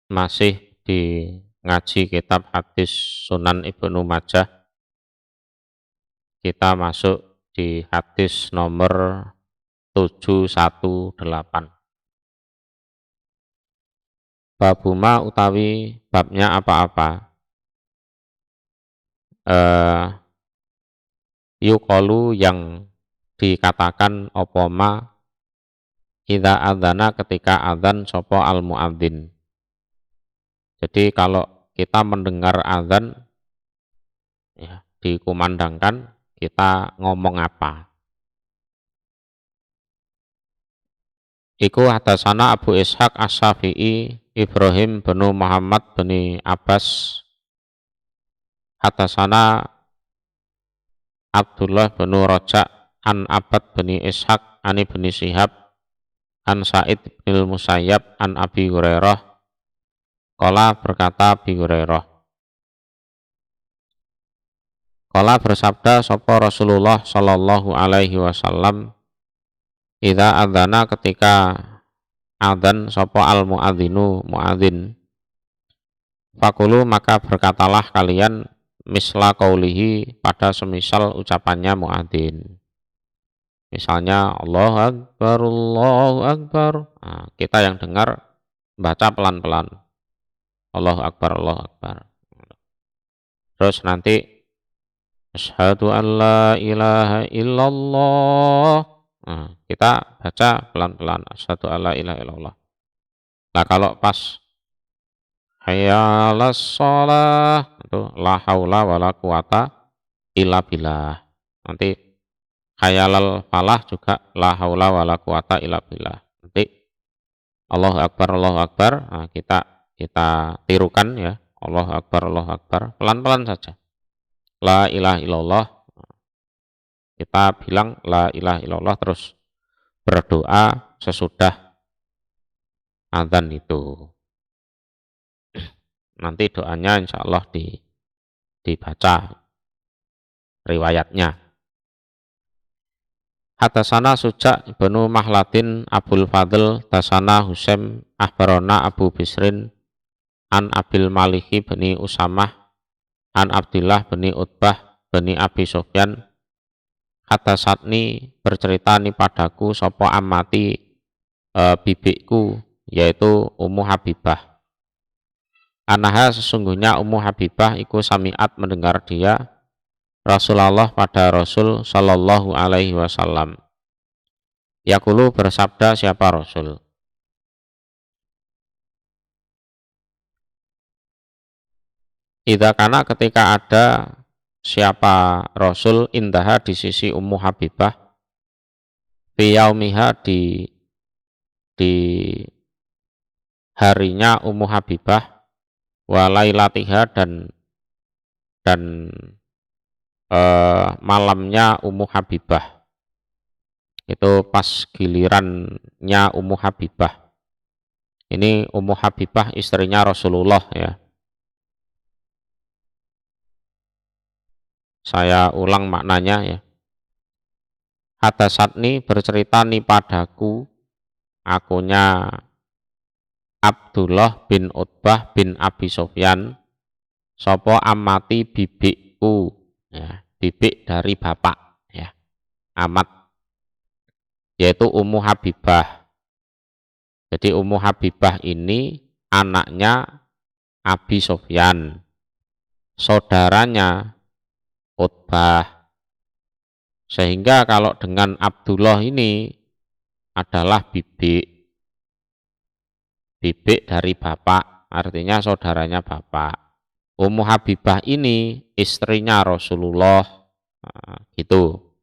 masih di ngaji kitab hadis Sunan Ibnu Majah. Kita masuk di hadis nomor 718. Babuma utawi babnya apa-apa. Yuqalu yang dikatakan opoma idza adzana ketika adzan sapa al muadzin. Jadi kalau kita mendengar adzan ya, dikumandangkan, kita ngomong apa? Iku hadasana Abu Ishaq As-Syafi'i Ibrahim bin Muhammad bin Abbas, hadasana Abdullah bin Raja an Abad bin Ishaq an Ibni Syihab an Sa'id bin Musayyab an Abi Hurairah. Qala berkata Abi Hurairah, qala bersabda sapa Rasulullah sallallahu alaihi wasallam, idza adzana ketika adzan sapa al muadzinu muadzin, fakulu maka berkatalah kalian misla qaulihi pada semisal ucapannya muadzin. Misalnya Allahu Akbar, Allahu Akbar. Nah, kita yang dengar baca pelan-pelan. Allahu Akbar, Allahu Akbar. Terus nanti asyhadu an la ilaha illallah. Nah, kita baca pelan-pelan. Asyhadu an la ilaha illallah. Nah, kalau pas hayya 'alas shalah itu la haula wala quwata illa billah. Nanti hayya 'alal falah juga la haula wala quwata illa billah. Nanti Allahu Akbar, Allahu Akbar. Nah, kita tirukan ya. Allahu Akbar, Allahu Akbar. Pelan-pelan saja. La ilaha illallah. Kita bilang la ilaha illallah terus berdoa sesudah adzan itu. Nanti doanya insya Allah dibaca riwayatnya. Hadasana Suja' ibnu Mahladin Abul Fadl Dasana Husaim Ahbarona Abu Bisrin an Abil Malihi bani Usamah an Abdillah bani Utbah bani Abi Sufyan. Hadasatni bercerita ni padaku sopo amati bibikku yaitu Ummu Habibah. Anaha sesungguhnya Ummu Habibah iku sami'at mendengar dia Rasulullah pada Rasul sallallahu alaihi wasallam. Yaqulu bersabda siapa Rasul? Idza kana ketika ada siapa Rasul indaha di sisi Ummu Habibah fi yaumiha di harinya Ummu Habibah wa lailatiha dan malamnya Ummu Habibah. Itu pas gilirannya Ummu Habibah. Ini Ummu Habibah istrinya Rasulullah ya. Saya ulang maknanya ya. Hadasatni bercerita ni padaku, akunya Abdullah bin Utbah bin Abi Sufyan, sopo amati bibikku, ya, bibik dari bapak, ya, amat, yaitu Ummu Habibah. Jadi Ummu Habibah ini anaknya Abi Sufyan, saudaranya Utbah. Sehingga kalau dengan Abdullah ini adalah bibik dari bapak, artinya saudaranya bapak. Ummu Habibah ini istrinya Rasulullah, nah, gitu.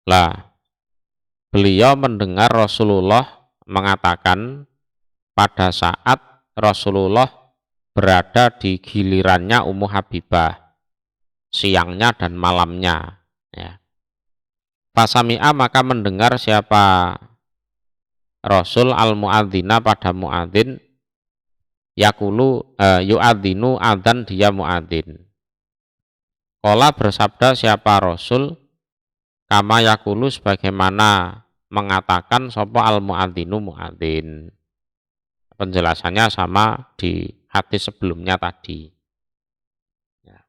Lah, beliau mendengar Rasulullah mengatakan pada saat Rasulullah berada di gilirannya Ummu Habibah, siangnya dan malamnya. Ya. Fasami'a maka mendengar siapa Rasul al-mu'adzina pada mu'adzin, yakulu yu'adzinu adzan dia mu'adzin. Qala bersabda siapa Rasul, kama yakulu sebagaimana mengatakan sapa al muadzinu muadzin. Penjelasannya sama di hadis sebelumnya tadi. Ya.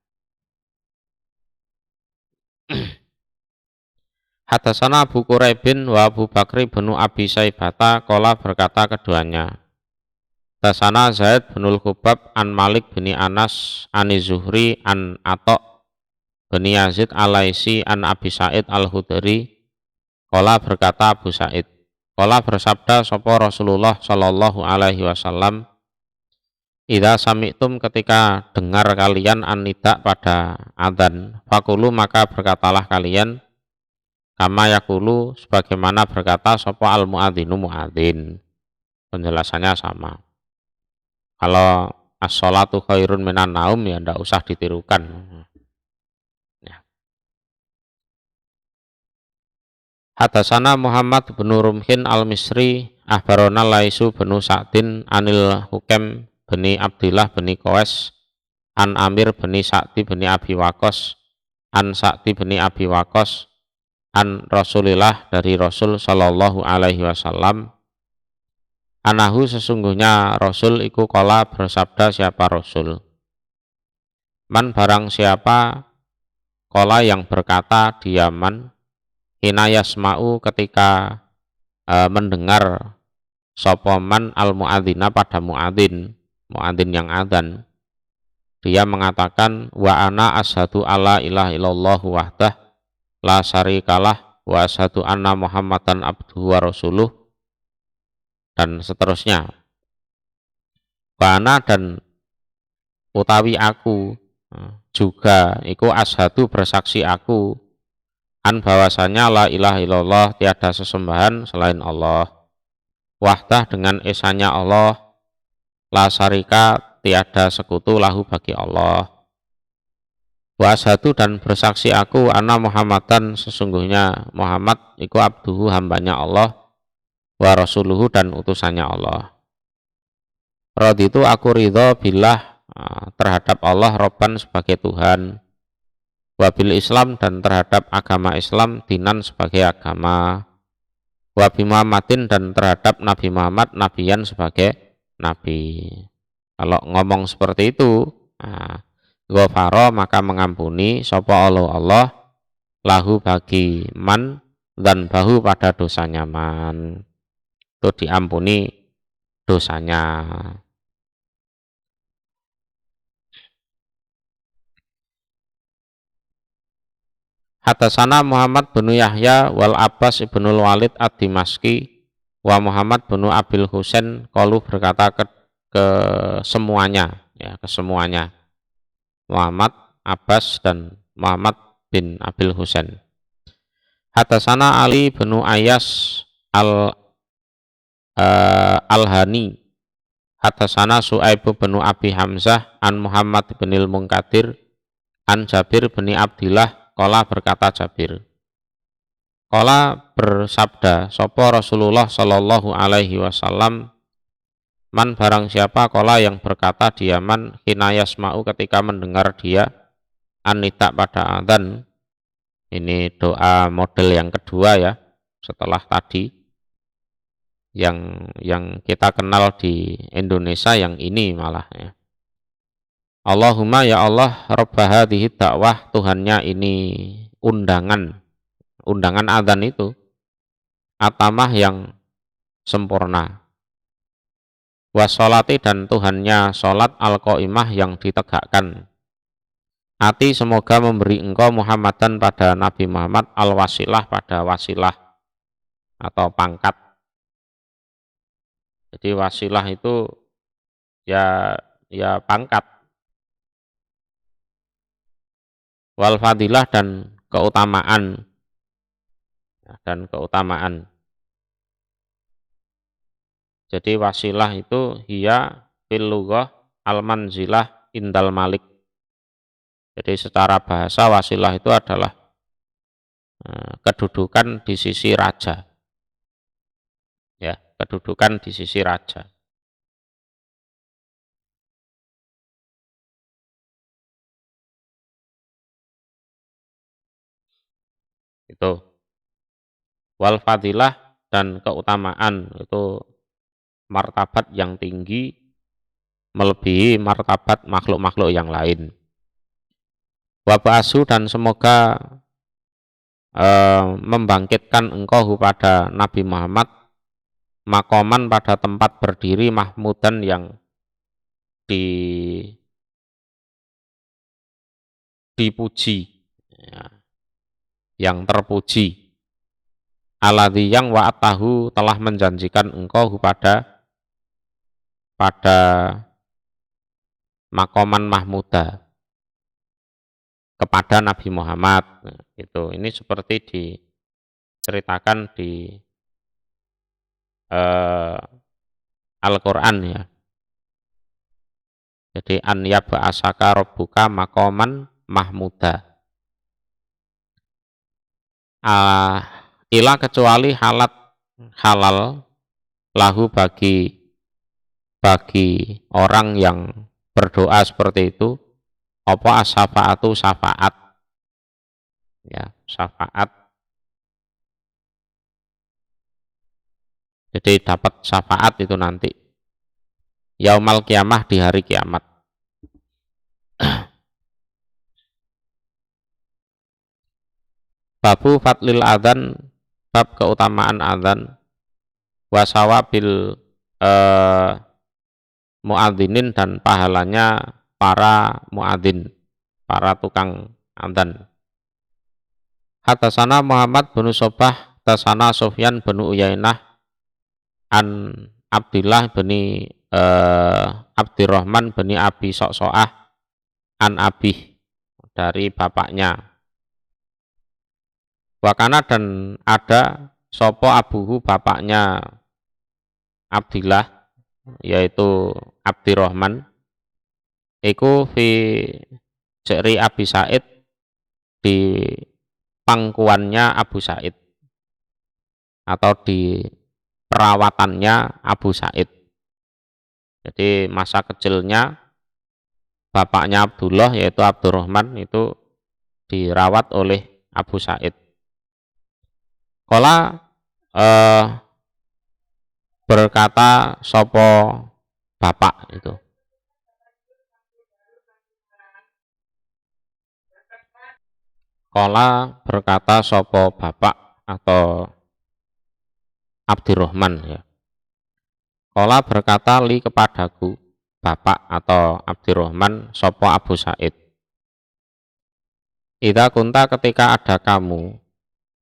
Hadatsana Abu Quraibin wa Abu Bakri bin Abi Saibata qala berkata keduanya. Hadatsana Zaid bin Khubab an Malik bin Anas an Zuhri an Atok bin Yazid Alaisi an Abi Sa'id Al-Khudri qala berkata Abu Sa'id qala bersabda sapa Rasulullah sallallahu alaihi wasallam idza sami'tum ketika dengar kalian an-nida pada adzan fakulu maka berkatalah kalian kama yakulu sebagaimana berkata sapa al muadzinu muadzin. Penjelasannya sama. Kalau as-sholatu khairun minan naum ya ndak usah ditirukan. Ya. Hadatsana Muhammad bin Rumhin al-Misri akhbarana Laisu bin Sa'din anil Hukem bin Abdillah bin Qais an Amir bin Sa'di bin Abi Waqqas an Sa'di bin Abi Waqqas an Rasulillah dari Rasul sallallahu alaihi wasallam anahu sesungguhnya Rasul iku qala bersabda siapa Rasul man barang siapa qala yang berkata dia man hina yasma'u ketika mendengar sapa man al muadzina pada muadzin yang adzan dia mengatakan wa ana asyhadu alla ilaha illallah wahdah la syarikalah wa asyhadu anna muhammadan abduhu wa rasuluh dan seterusnya. Bana dan utawi aku juga iku asyhadu bersaksi aku an bahwasanya la ilaha illallah tiada sesembahan selain Allah wahdah dengan esanya Allah la syarika tiada sekutu lahu bagi Allah wa asyhadu dan bersaksi aku anna Muhammadan sesungguhnya Muhammad iku abduhu hambanya Allah wa rasuluhu dan utusannya Allah. Raditu aku ridho billah terhadap Allah Robban sebagai Tuhan wabil Islam dan terhadap agama Islam dinan sebagai agama wabi Muhammadin dan terhadap Nabi Muhammad nabiyan sebagai nabi. Kalau ngomong seperti itu ghafara maka mengampuni sapa Allah lahu bagi man dan bahu pada dosanya man itu diampuni dosanya. Hadatsana Muhammad bin Yahya wal Abbas ibnul Walid ad-Dimaski wa Muhammad bin Abil Husain qalu berkata ke semuanya ya ke semuanya Muhammad Abbas dan Muhammad bin Abil Husain. Hadatsana Ali bin Ayas al-Hani hadatsana Su'aib bin Abi Hamzah an Muhammad bin Munkadir an Jabir bin Abdillah qala berkata Jabir qala bersabda sapa Rasulullah sallallahu alaihi wasallam man barang siapa qala yang berkata dia man hina yasma'u ketika mendengar dia an-nida pada adzan. Ini doa model yang kedua ya setelah tadi yang kita kenal di Indonesia yang ini malah ya. Allahumma ya Allah Rabba hadhihi dakwah Tuhannya ini undangan adzan itu atamah yang sempurna wassolati dan Tuhannya sholat al-qaimah yang ditegakkan ati semoga memberi engkau Muhammadan pada Nabi Muhammad al-wasilah pada wasilah atau pangkat. Jadi wasilah itu ya pangkat wal fadilah dan keutamaan jadi wasilah itu hiya fil lughah al manzilah indal malik. Jadi secara bahasa wasilah itu adalah kedudukan di sisi raja ya kedudukan di sisi raja. Itu wal fadilah dan keutamaan, itu martabat yang tinggi melebihi martabat makhluk-makhluk yang lain. Wa ba'asu, dan semoga membangkitkan engkau pada Nabi Muhammad makoman, pada tempat berdiri, mahmudan yang dipuji, ya, yang terpuji. Alladzi yang wa'atahu, telah menjanjikan engkau pada makoman mahmuda kepada Nabi Muhammad. Nah, itu ini seperti diceritakan di Al-Qur'an, ya. Jadi an yab'asaka rabbuka makoman mahmuda. Ila, kecuali halal lahu, bagi orang yang berdoa seperti itu, apa as-syafaatu, syafaat, ya, syafaat. Jadi dapat syafaat itu nanti yaumal kiamah, di hari kiamat. Babu fadlil adzan, bab keutamaan adzan, wasawabil muadzinin, dan pahalanya para muadzin, para tukang adzan. Hatasana Muhammad bin Sobah, hatasana Sufyan bin Uyainah, an Abdillah bin Abdirrahman bin Abi Soksoah, an Abih, dari bapaknya. Wakana, dan ada sopo abuhu, bapaknya Abdillah, yaitu Abdirrahman, iku fi jari Abi Said, di pangkuannya Abu Said, atau di perawatannya Abu Said. Jadi masa kecilnya bapaknya Abdullah, yaitu Abdurrahman, itu dirawat oleh Abu Said. Kala berkata sopo bapak itu, kala berkata sopo bapak atau Abdurrahman, ya. Kala berkata li, kepadaku, bapak atau Abdurrahman, sopo Abu Said, idza kunta, ketika ada kamu,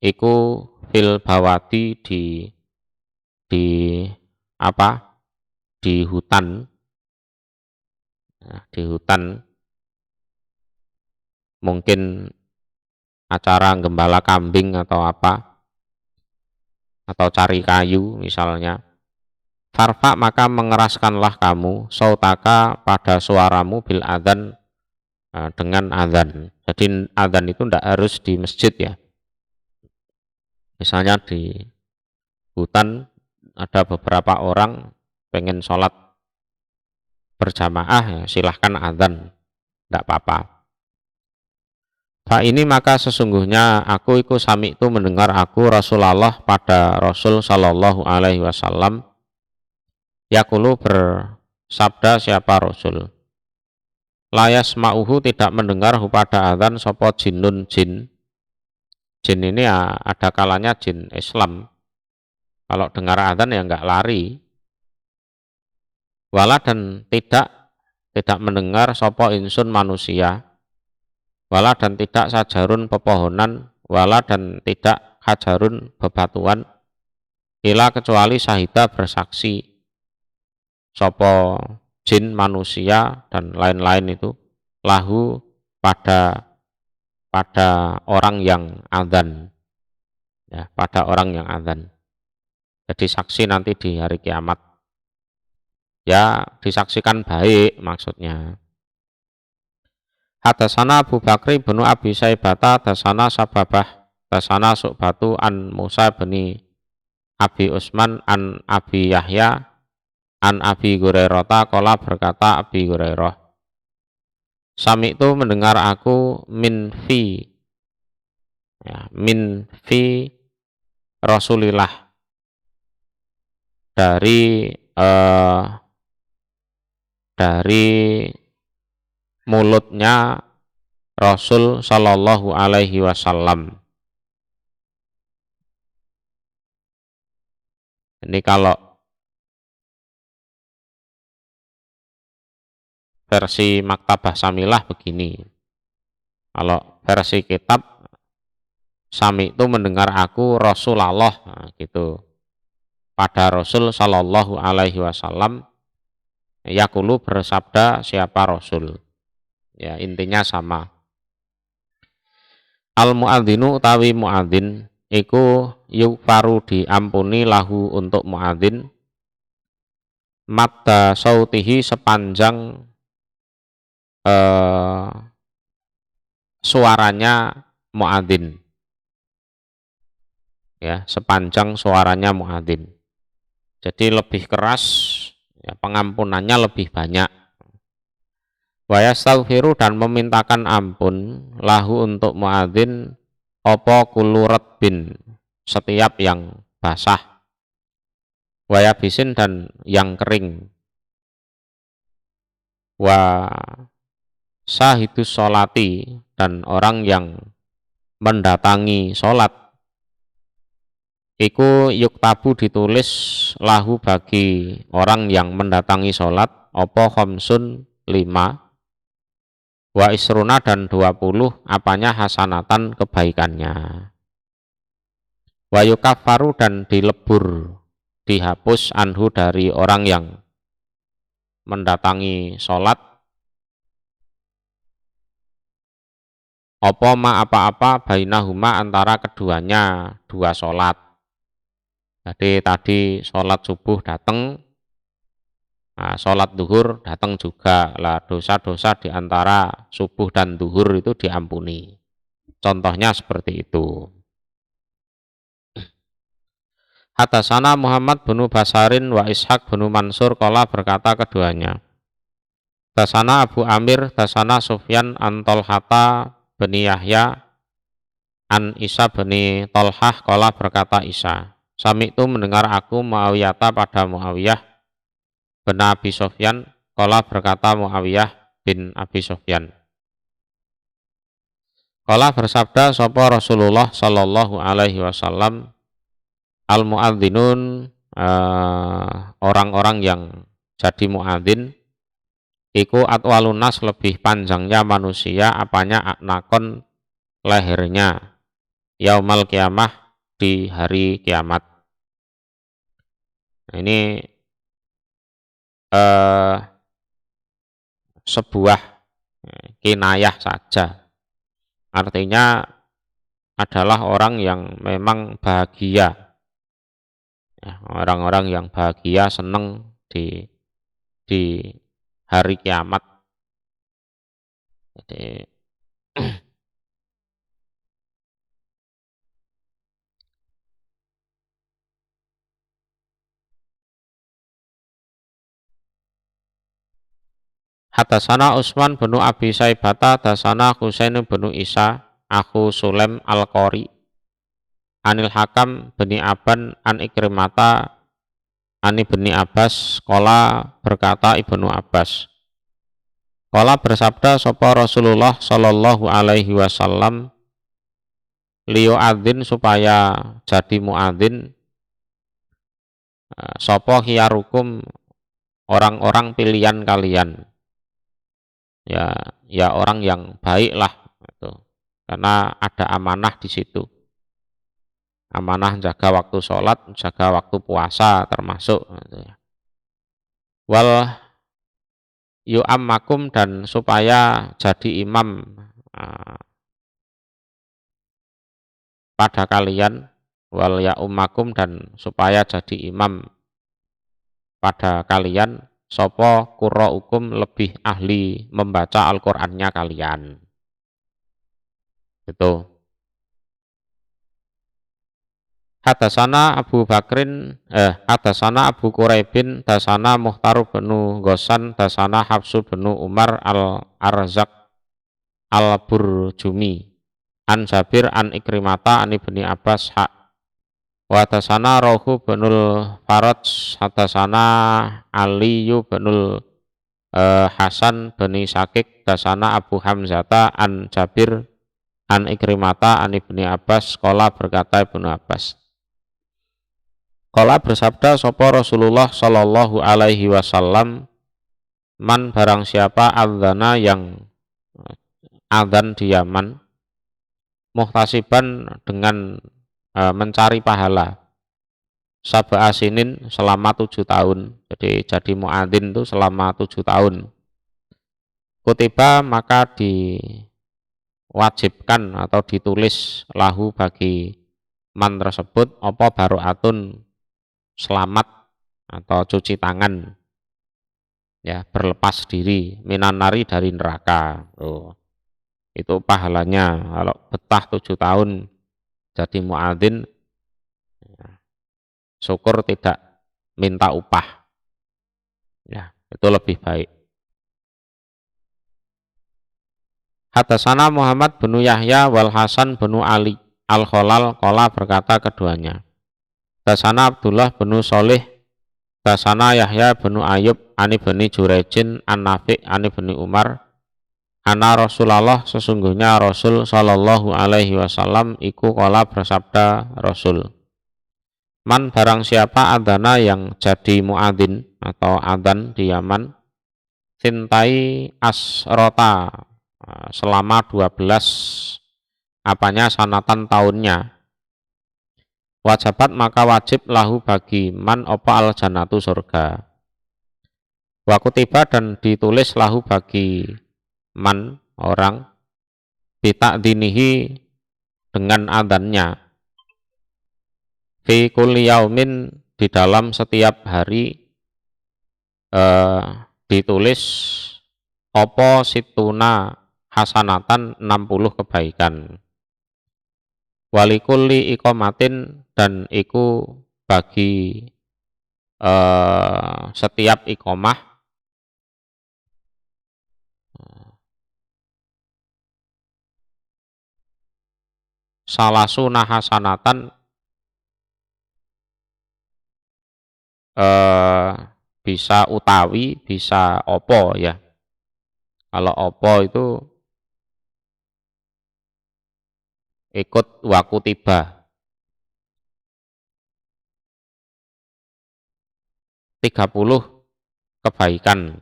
iku fil bawadi, di apa, di hutan, di hutan, mungkin acara gembala kambing atau apa, atau cari kayu misalnya. Farfa, maka mengeraskanlah kamu, sautaka, pada suaramu, bil adzan, dengan adzan. Jadi adzan itu tidak harus di masjid, ya. Misalnya di hutan ada beberapa orang pengen sholat berjamaah, ya, silahkan adzan, tidak apa-apa. Fa ini, maka sesungguhnya aku iku sami itu mendengar aku Rasulullah, pada Rasul sallallahu alaihi wasallam, yaqulu, bersabda siapa Rasul, la yasma'uhu, tidak mendengar pada adzan sapa jinnun, jin. Jin ini ya, ada kalanya jin Islam, kalau dengar adzan ya enggak lari. Wala, dan tidak mendengar sapa insun, manusia. Wala, dan tidak sajarun, pepohonan. Wala, dan tidak hajarun, bebatuan. Ila, kecuali syahida, bersaksi sapa jin, manusia, dan lain-lain itu, lahu, pada orang yang adzan, ya, pada orang yang adzan. Jadi saksi nanti di hari kiamat, ya, disaksikan baik maksudnya. Hadasana Abu Bakri bin Abi Saibata, hadasana Sababah, hadasana Su'batu, an Musa bin Abi Usman, an Abi Yahya, an Abi Hurairah, qala, berkata Abi Hurairah, sami itu mendengar aku, min fi, ya, min fi Rasulillah, dari dari mulutnya Rasul Shallallahu Alaihi Wasallam. Ini kalau versi Maktabah Samilah begini. Kalau versi kitab, Sami itu mendengar aku Rasulullah, nah, gitu. Pada Rasul Shallallahu Alaihi Wasallam, yakulu bersabda siapa Rasul. Ya intinya sama. Al muadzinu utawi muadzin iku yufaru diampuni lahu untuk muadzin madda sautihi sepanjang suaranya muadzin, ya sepanjang suaranya muadzin. Jadi lebih keras, ya, pengampunannya lebih banyak. Wa yastaghfiru dan memintakan ampun lahu untuk muadzin apa kullu ratbin setiap yang basah, wa yabisin dan yang kering, wa sahidus sholati dan orang yang mendatangi sholat iku yuktabu ditulis lahu bagi orang yang mendatangi sholat opo khamsun 5 wa isruna dan 20 apanya hasanatan kebaikannya, wa yukaffaru dan dilebur dihapus anhu dari orang yang mendatangi sholat opo ma apa-apa bainahuma antara keduanya dua sholat. Jadi tadi sholat subuh datang, nah, sholat duhur datang juga lah, dosa-dosa di antara subuh dan duhur itu diampuni. Contohnya seperti itu. Hadasana Muhammad bin Basarin wa Ishaq bin Mansur qala berkata keduanya. Dasana Abu Amir, dasana Sufyan an Tolhata bin Yahya an Isa bin Tolhah qala berkata Isa. Sami itu mendengar aku Muawiyah pada Muawiyah bin Abi Sufyan qala berkata Muawiyah bin Abi Sufyan. Qala bersabda sapa Rasulullah sallallahu alaihi wasallam al muadzinun orang-orang yang jadi muadzin iku atwalun nas lebih panjangnya manusia apanya aknakon lehernya yaumal kiamah di hari kiamat. Nah, ini sebuah kinayah saja. Artinya adalah orang yang memang bahagia, ya, orang-orang yang bahagia senang di hari kiamat. Jadi Hadasana Utsman bin Abi Saibata, hadasana Husain bin Isa, aku Sulaim Al-Qari, Anil Hakam bin Aban an Ikrimata an Ibni Abbas, qala berkata Ibnu Abbas. Qala bersabda sapa Rasulullah sallallahu alaihi wasallam liyo adzin supaya jadi muadzin sapa khiyarukum orang-orang pilihan kalian. Ya orang yang baik lah gitu. Karena ada amanah di situ, amanah jaga waktu sholat, jaga waktu puasa termasuk gitu. Wal yu'ammakum dan supaya jadi imam pada kalian, wal ya'ummakum dan supaya jadi imam pada kalian sopo qurra'ukum lebih ahli membaca Al-Qur'annya kalian. Itu. Hadasana Abu Bakrin hadasana Abu Quraibin, hadasana Muhtar bin Ghassan, hadasana Hafsu bin Umar Al-Arzaq Al-Burjumi an Jabir an Ikrimata an Ibni Abbas Wa hatasana Rohu binul Faraj hatasana Aliyu binul Hasan bin Sakik dasana Abu Hamzata an Jabir an Ikrimata an Ibni Abbas qala berkata Ibnu Abbas qala bersabda sapa Rasulullah sallallahu alaihi wasallam man barang siapa adzana yang adzan di Yaman muhtasiban dengan mencari pahala sab'a asinin selama 7 tahun. Jadi muadzin itu selama 7 tahun. Kutiba maka diwajibkan atau ditulis lahu bagi man tersebut apa baro'atun selamat atau cuci tangan, ya, berlepas diri minan nari dari neraka. Itu pahalanya kalau betah 7 tahun jadi muadzin, syukur tidak minta upah, ya, itu lebih baik. Hadatsana Muhammad bin Yahya wal Hasan bin Ali al-Khalal qala berkata keduanya. Hadatsana Abdullah bin Shalih hadatsana Yahya bin Ayub ani bin Jurejin an Nafi' ani bin Umar ana Rasulullah sesungguhnya Rasul sallallahu alaihi wasallam iku qala bersabda Rasul. Man barang siapa adana yang jadi muadzin atau adzan di Yaman sintai asrota selama 12 apanya sanatan tahunnya wajabat maka wajib lahu bagi man opa al jannatu surga wa kutiba dan ditulis lahu bagi man orang bita'dinihi dengan adzannya fi kulli yaumin di dalam setiap hari ditulis opo situna hasanatan 60 kebaikan walikulli ikomatin dan iku bagi setiap ikomah salasuna hasanatan bisa utawi bisa opo, ya. Kalau opo itu ikut waku tiba 30 kebaikan,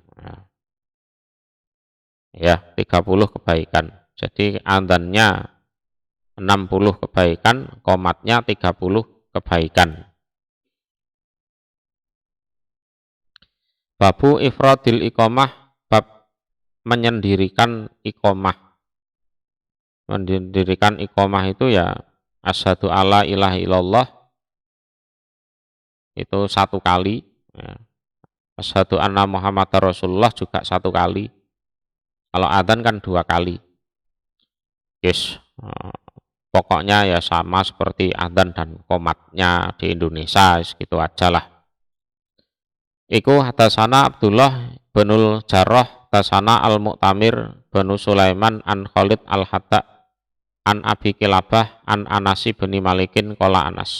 ya, 30 kebaikan. Jadi adzannya 60 kebaikan, qomatnya 30 kebaikan. Babu ifradil iqamah, bab menyendirikan iqamah. Mendirikan iqamah itu ya asyhadu alla ilaha illallah itu 1 kali, ya. Asyhadu anna Muhammadar Rasulullah juga 1 kali. Kalau adzan kan 2 kali. Yes, pokoknya ya sama seperti adzan dan qomatnya di Indonesia, gitu aja lah. Iku hadasana Abdullah binul Jarrah hadasana al-Mu'tamir binu Sulaiman an Khalid al-Hatta an Abi Kilabah an Anasi bin Malikin qala Anas.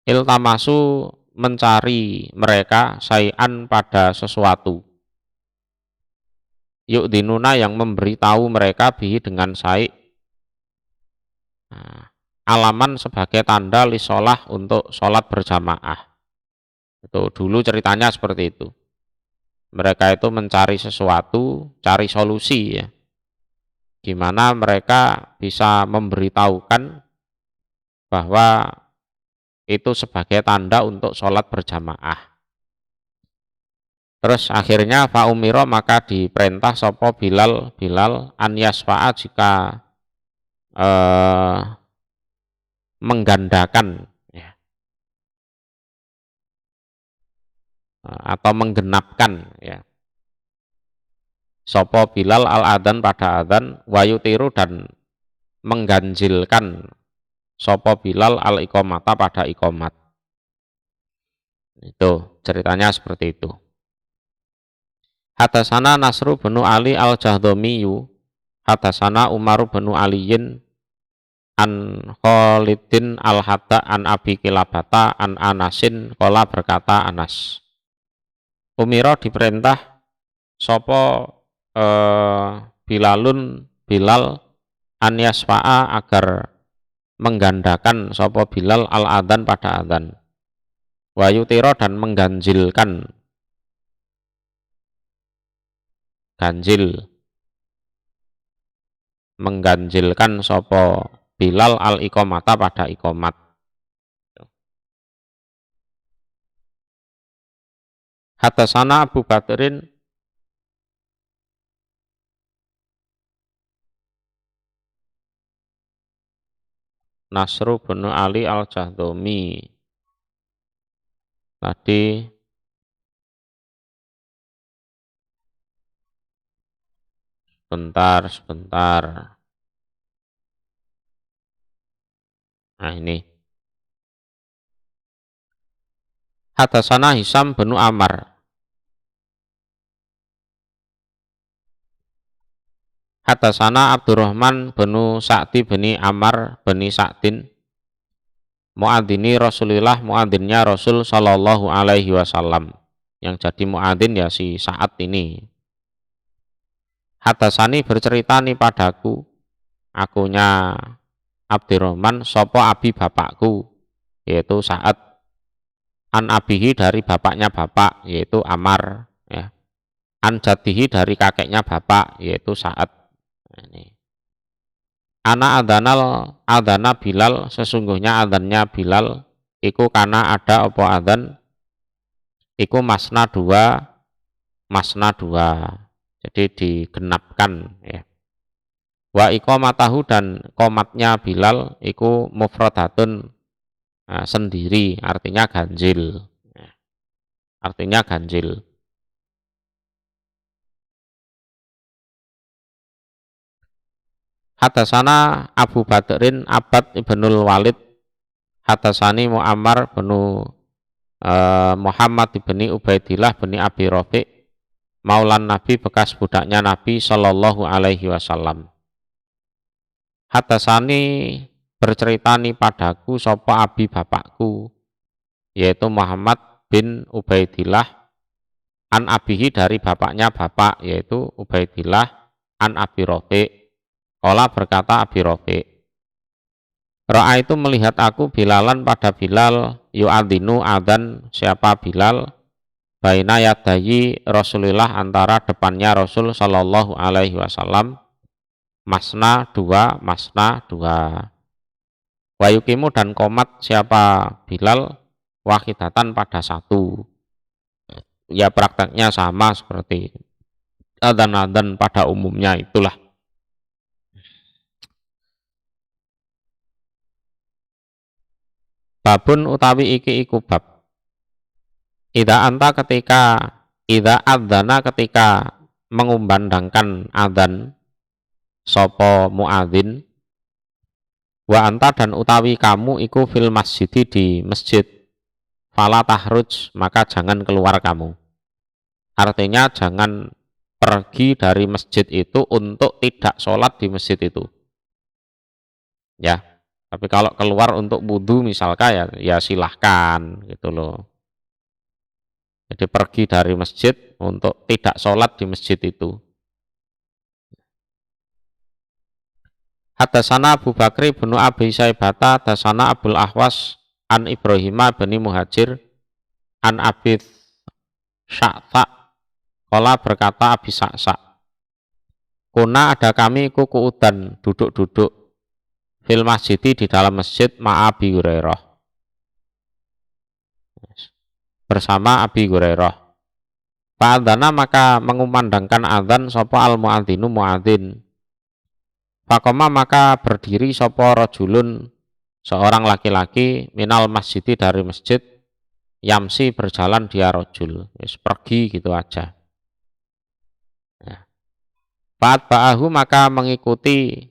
Iltamasu mencari mereka sayan pada sesuatu. Yuk dinuna yang memberitahu mereka bihi dengan sai. Alaman sebagai tanda lisolah untuk sholat berjamaah. Itu dulu ceritanya seperti itu. Mereka itu mencari sesuatu, cari solusi, ya. Gimana mereka bisa memberitahukan bahwa itu sebagai tanda untuk sholat berjamaah. Terus akhirnya fa'umiro maka diperintah sopo Bilal an yasfa'a jika menggandakan, ya, atau menggenapkan, ya, sopo Bilal al-adzan pada adzan wayutiru dan mengganjilkan sopo Bilal al-iqamata pada iqamat. Itu ceritanya seperti itu. Hadasana Nasru bin Ali al-Jahdhomiyu Hadatsana Umar bin Aliyin an Khalidin al-Hatta an Abi Kilabata an Anasin qala berkata Anas. Umiro diperintah sapa Bilal an yasfa'a agar menggandakan sapa Bilal al-adzan pada adzan. Wa yutira dan mengganjilkan mengganjilkan sapa Bilal al-iqamata pada iqamat. Hadatsana Abu Bakrin Nasru bin Ali al-Jahdami. Tadi sebentar. Nah ini. Hadatsana Hisam bin Amar. Hadatsana Abdurrahman bin Sa'di bin Amar bin Sa'din. Muadzini Rasulillah, muadzinnya Rasul sallallahu alaihi wasallam. Yang jadi muadzin ya si Sa'ad ini. Hadatsani bercerita nih padaku, akunya Abdurrahman sopo abi bapakku, yaitu Sa'ad, an abihi dari bapaknya bapak, yaitu Amar, ya. An jadihi dari kakeknya bapak, yaitu Sa'ad. Ini. Ana adana Bilal, sesungguhnya adhannya Bilal, iku karena ada opo adhan, iku masna dua, jadi digenapkan, ya. Wa iqamatahu dan komatnya Bilal iku mufradatun, sendiri, artinya ganjil, Hadatsana Abu Badrin Abad ibnul Walid. Hadatsani Muammar bin Muhammad bin Ubaidillah bin Abi Rafi' maulan Nabi, bekas budaknya Nabi sallallahu alaihi wasallam. Hadatsani berceritani padaku sapa abi bapakku, yaitu Muhammad bin Ubaidillah, an abihi dari bapaknya bapak, yaitu Ubaidillah, an Abi Rafi'. Qala berkata Abi Rafi', Ra'a itu melihat aku Bilalan pada Bilal, yu'adzinu adzan siapa Bilal, baina yadayi Rasulillah antara depannya Rasul sallallahu alaihi wasallam, masna dua, wa yuqimu dan komat siapa Bilal, wahidatan pada satu. Ya prakteknya sama seperti adzan-adzan pada umumnya itulah. Babun utawi iki iku bab. Ida adzana ketika mengumandangkan adzan sopo muadzin, wa anta dan utawi kamu iku fil masjidi di masjid, fala tahruj maka jangan keluar kamu. Artinya jangan pergi dari masjid itu untuk tidak sholat di masjid itu. Ya. Tapi kalau keluar untuk wudhu misalkan ya silahkan gitu loh. Jadi pergi dari masjid untuk tidak sholat di masjid itu. Hadatsana Abu Bakri bin Abi Saibata, hadatsana Abul Ahwas an Ibrahima bin Muhajir an Abi Sya'sa, qala berkata Abi Sya'sa, kuna ada kami kuudan duduk-duduk fil masjidi di dalam masjid ma'abi Hurairah, bersama Abi Hurairah. Fa'adzana maka mengumandangkan adzan sapa al muadzinu muadzin. Faqama maka berdiri sapa rajulun seorang laki-laki minal masjidi dari masjid, yamsi berjalan dia rajul, pergi gitu aja. Fa'atba'ahu maka mengikuti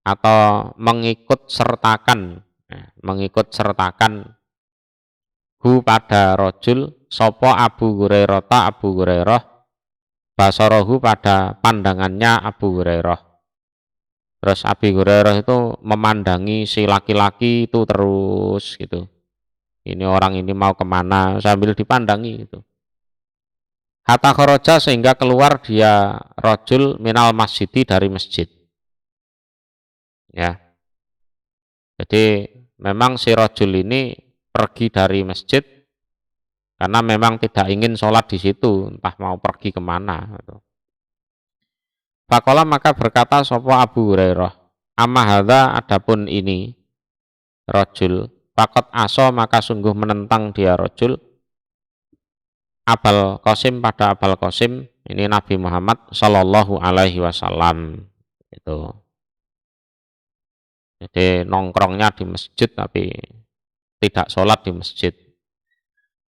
atau mengikut sertakan hu pada rojul sopo Abu Hurairah Abu Hurairah basarahu pada pandangannya Abu Hurairah. Terus Abu Hurairah itu memandangi si laki-laki itu terus gitu. Ini orang ini mau kemana sambil dipandangi gitu. Hatta kharaja sehingga keluar dia rojul minal masjidi dari masjid. Ya. Jadi memang si rojul ini pergi dari masjid karena memang tidak ingin sholat di situ, entah mau pergi kemana. Gitu. Fakola maka berkata sopo Abu Hurairah, amma hadza adapun ini rojul, fakot aso maka sungguh menentang dia rojul, Abal Qasim pada Abal Qasim ini Nabi Muhammad Shallallahu Alaihi Wasallam itu. Jadi nongkrongnya di masjid tapi tidak sholat di masjid.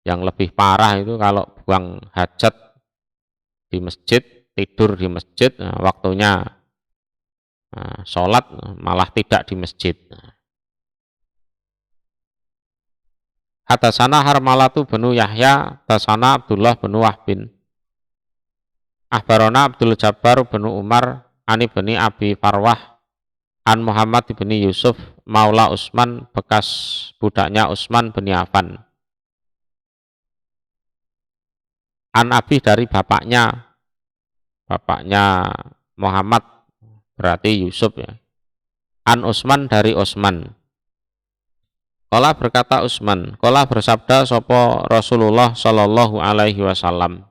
Yang lebih parah itu kalau buang hajat di masjid, tidur di masjid, nah, waktunya sholat malah tidak di masjid. Hadasana Harmalatu benu Yahya, hadasana Abdullah benu Wahbin, Ahbarona Abdul Jabbar benu Umar, Ani beni Abi Farwah, An Muhammad bin Yusuf Maula Utsman bekas budaknya Utsman bin Affan. An Abi dari bapaknya Muhammad berarti Yusuf ya. An Utsman dari Utsman. Qala berkata Utsman, qala bersabda sapa Rasulullah sallallahu alaihi wasallam.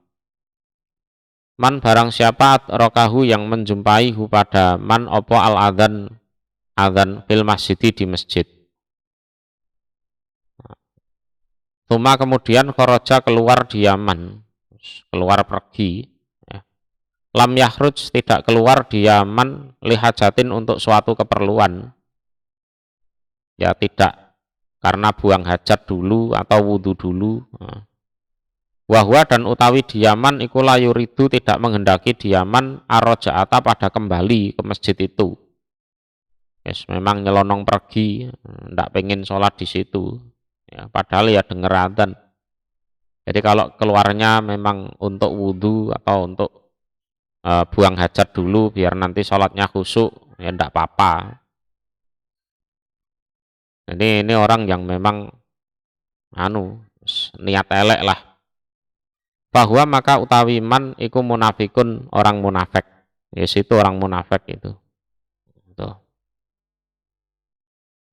Man barang siapa rokahu yang menjumpai hu pada man opo al adzan fil masjidi di masjid. Tuma kemudian kharaja keluar di Yaman, keluar pergi. Ya. Lam yakhruj tidak keluar di Yaman lihajatin untuk suatu keperluan. Ya tidak karena buang hajat dulu atau wudhu dulu. Wahwa dan utawi di Yaman iku la yuridu tidak menghendaki di Yaman arroja'ata pada kembali ke masjid itu. Yes, memang nyelonong pergi, tidak pengen sholat di situ. Ya, padahal ya denger adzan. Jadi kalau keluarnya memang untuk wudhu atau untuk buang hajat dulu biar nanti sholatnya khusyuk, ya tidak apa-apa. Ini orang yang memang niat elek lah. Bahwa maka utawi man iku munafikun orang munafik. Yes itu orang munafik itu. Tuh.